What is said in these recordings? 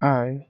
Hi,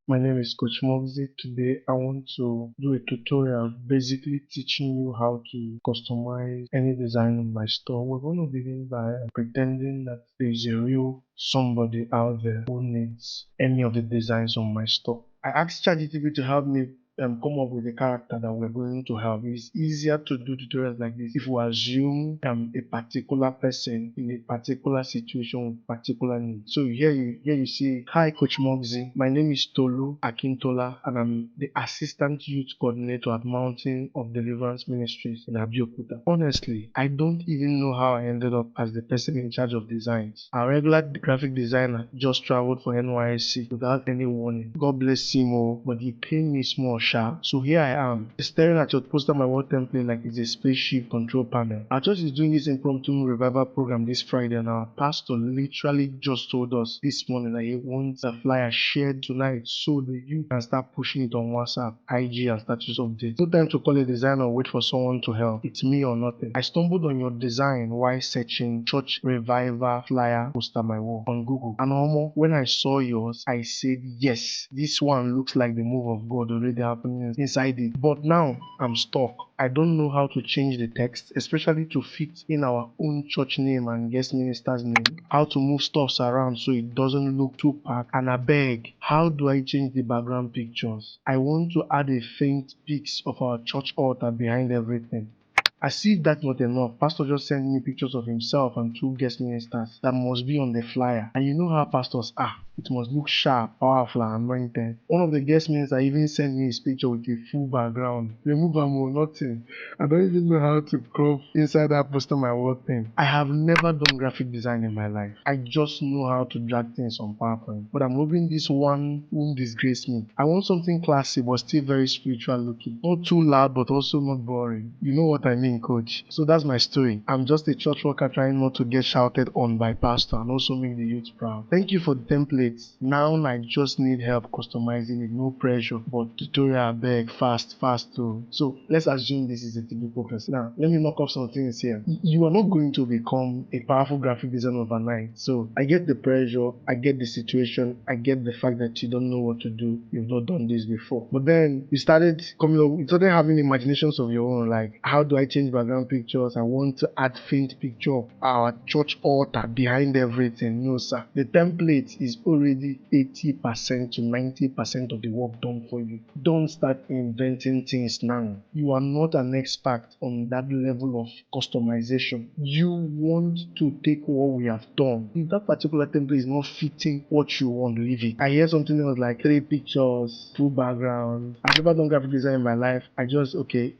my name is Coach Moxie. Today I want to do a tutorial basically teaching you how to customize any design on my store. We're going to begin by pretending that there is a real somebody out there who needs any of the designs on my store. I asked ChatGPT to help me come up with a character that we're going to have. It's easier to do tutorials like this if we assume a particular person in a particular situation with particular needs. So here you see, hi Coach Moxie. My name is Tolu Akintola and I'm the Assistant Youth Coordinator at Mountain of Deliverance Ministries in Abeokuta. Honestly, I don't even know how I ended up as the person in charge of designs. Our regular graphic designer just traveled for NYSC without any warning. God bless him, but he paid me small sha. So here I am, staring at your PosterMyWall template like it's a spaceship control panel. Our church is doing this impromptu revival program this Friday, and our pastor literally just told us this morning that he wants a flyer shared tonight so that you can start pushing it on WhatsApp, IG, and status updates. No time to call a designer or wait for someone to help. It's me or nothing. I stumbled on your design while searching church revival flyer PosterMyWall on Google, and when I saw yours, I said yes, this one looks like the move of God already happening inside it. But now I'm stuck. I don't know how to change the text, especially to fit in our own church name and guest minister's name. How to move stuffs around so it doesn't look too packed. And I beg, how do I change the background pictures? I want to add a faint pics of our church altar behind everything. As if that's not enough, Pastor just sent me pictures of himself and two guest ministers that must be on the flyer. And you know how pastors are. It must look sharp, powerful, and anointed. One of the guest ministers even sent me his picture with a full background. Remove am or nothing. I don't even know how to crop inside that PosterMyWall thing. I have never done graphic design in my life. I just know how to drag things on PowerPoint. But I'm hoping this one won't disgrace me. I want something classy but still very spiritual looking. Not too loud but also not boring. You know what I mean, coach? So that's my story. I'm just a church worker trying not to get shouted on by pastor and also make the youth proud. Thank you for the templates. Now I just need help customizing it. No pressure, but tutorial beg fast too. So let's assume this is a typical person. Now let me knock off some things here. You are not going to become a powerful graphic designer overnight. So I get the pressure, I get the situation, I get the fact that you don't know what to do. You've not done this before. But then you started having imaginations of your own, like how do I change background pictures? I want to add faint picture of our church altar behind everything. No sir, the template is already 80% to 90% of the work done for you. Don't start inventing things now. You are not an expert on that level of customization. You want to take what we have done. If that particular template is not fitting what you want, leave it. I hear something else like 3 pictures, full background. I've never done graphic design in my life.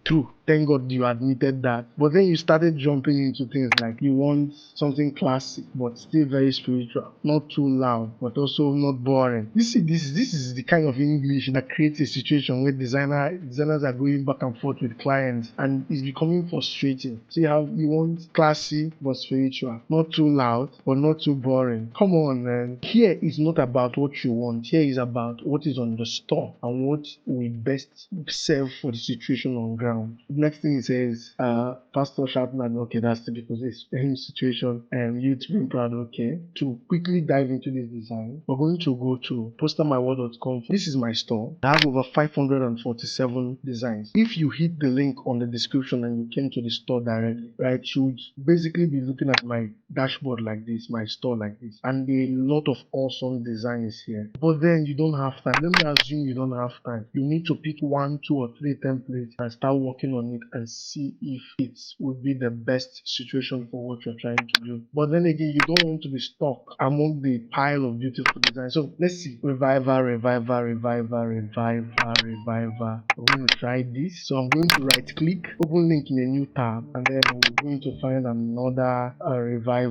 True. Thank God you admitted that. But then you started jumping into things like you want something classic but still very spiritual. Not too loud but also not boring. You see, this is the kind of English that creates a situation where designers are going back and forth with clients and it's becoming frustrating. See how you want classy but spiritual. Not too loud but not too boring. Come on, man. Here is not about what you want. Here is about what is on the store and what will best serve for the situation on ground. Next thing he says, pastor shouting at me, okay, that's typical this same situation, and youth being proud, okay. To quickly dive into this design, we're going to go to postermywall.com. This is my store. I have over 547 designs. If you hit the link on the description and you came to the store directly, right, you would basically be looking at my dashboard like this, my store like this, and a lot of awesome designs here. But then you don't have time. Let me assume you don't have time. You need to pick 1, 2, or 3 templates and start working on it and see if it would be the best situation for what you're trying to do. But then again, you don't want to be stuck among the pile of beautiful designs. So let's see. Revival. We're going to try this. So I'm going to right click, open link in a new tab, and then we're going to find another revival.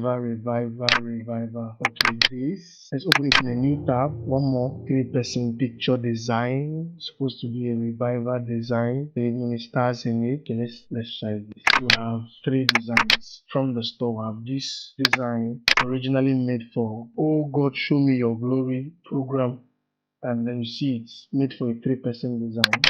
Okay, this. Let's open it in a new tab. One more 3-person picture design. It's supposed to be a revival design. The ministers in it. Okay, let's try this. You have 3 designs from the store. We have this design originally made for Oh God Show Me Your Glory program, and then you see it's made for a 3-person design.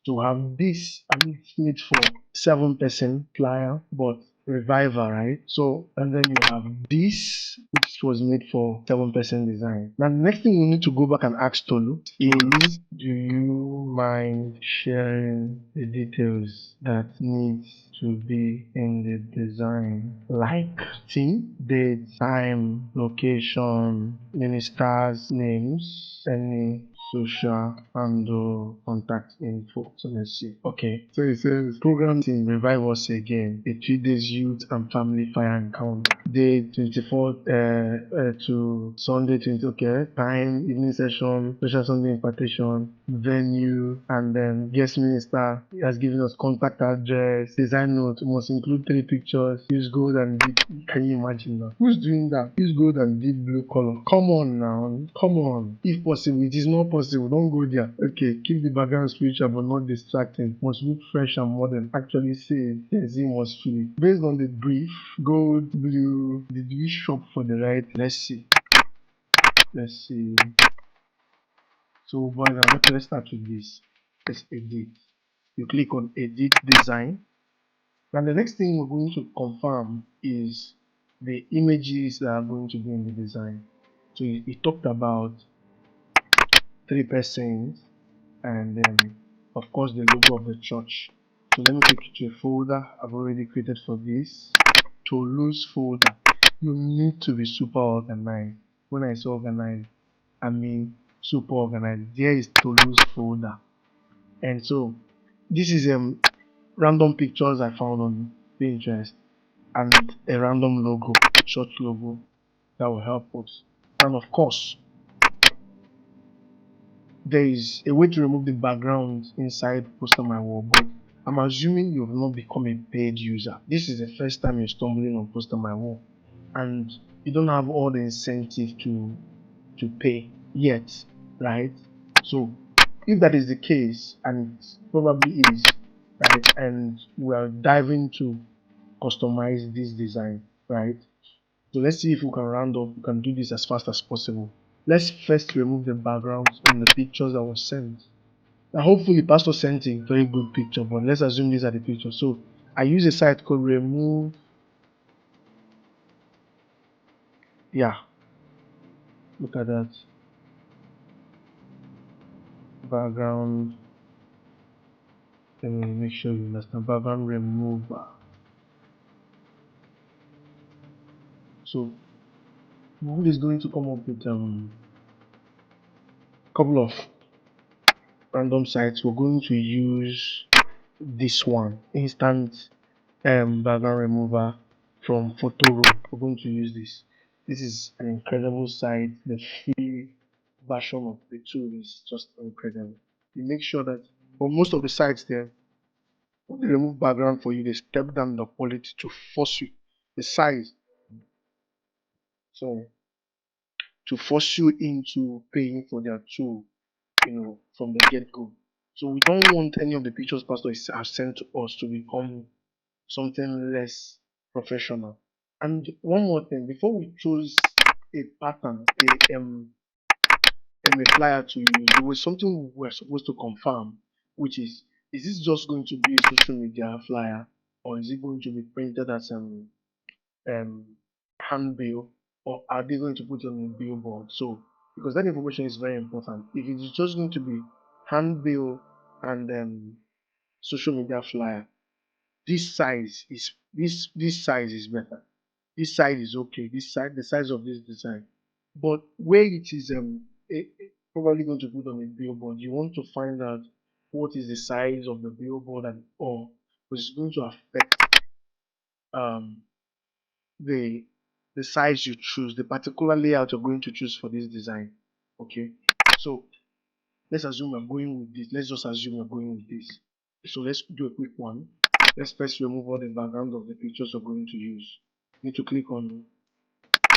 To have this, and it's made for 7-person flyer, but reviver, right? So, and then you have this, which was made for 7% design. Now, the next thing you need to go back and ask Tolu is, do you mind sharing the details that needs to be in the design? Like team, date, time, location, ministers, names, any social handle, contact info. So let's see. Okay. So it says program team revive us again. A 3 days youth and family fire encounter. Day 24th to Sunday 20. Okay. Time evening session, special Sunday impartation, venue, and then guest minister has given us contact address. Design note must include 3 pictures. Use gold and deep. Can you imagine that? Who's doing that? Use gold and deep blue color. Come on now. Come on. If possible, it is not possible. Don't go there. Okay. Keep the background spiritual but not distracting. Must look fresh and modern. Actually say yes, he must feel it. Based on the brief, gold, blue, did we shop for the right? Let's see. Let's see. So boys, let's start with this. Let's edit. You click on edit design. Now the next thing we're going to confirm is the images that are going to be in the design. So it talked about 3% and then of course the logo of the church. So let me take you to a folder I've already created for this. Tolu's folder. You need to be super organized. When I say organized, I mean super organized. There is Tolu's folder. And so this is random pictures I found on Pinterest and a random logo, church logo that will help us. And of course, there is a way to remove the background inside PosterMyWall, but I'm assuming you have not become a paid user. This is the first time you're stumbling on PosterMyWall, and you don't have all the incentive to pay yet, right? So if that is the case, and it probably is, right, and we are diving to customize this design, right? So let's see if we can round up. We can do this as fast as possible. Let's first remove the backgrounds on the pictures that were sent. Now hopefully Pastor sent a very good picture, but let's assume these are the pictures. So I use a site called remove. Yeah, look at that. Background. Let me make sure you understand. Background remover. So Google is going to come up with a couple of random sites. We're going to use this one, instant background remover from Photo Room. We're going to use this. This is an incredible site. The free version of the tool is just incredible. You make sure that for most of the sites there, when they remove background for you, they step down the quality to force you the size. So to force you into paying for their tool, from the get-go. So we don't want any of the pictures Pastor has sent to us to become something less professional. And one more thing, before we choose a pattern, a flyer to use, there was something we were supposed to confirm, which is this just going to be a social media flyer, or is it going to be printed as um handbill, or are they going to put it on a billboard? So because that information is very important. If it is just going to be handbill and social media flyer, this size is better. This size is okay. This side, the size of this design. But where it is probably going to put on a billboard, you want to find out what is the size of the billboard and all, which is going to affect um the size you choose, the particular layout you're going to choose for this design. Okay. So let's assume we're going with this. Let's just assume we're going with this. So let's do a quick one. Let's first remove all the background of the pictures we're going to use. You need to click on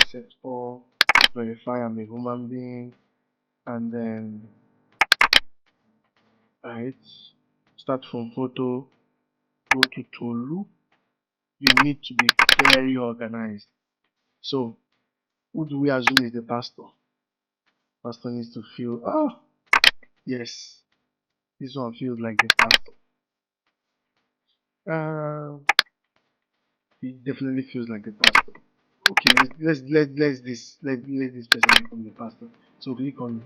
set all, verify I'm a human being, and then right, start from photo, go to Tolu. You need to be very organized. So who do we assume is the pastor? Pastor needs to feel, yes, this one feels like the pastor. it definitely feels like a pastor. Okay, let this person become the pastor. So click on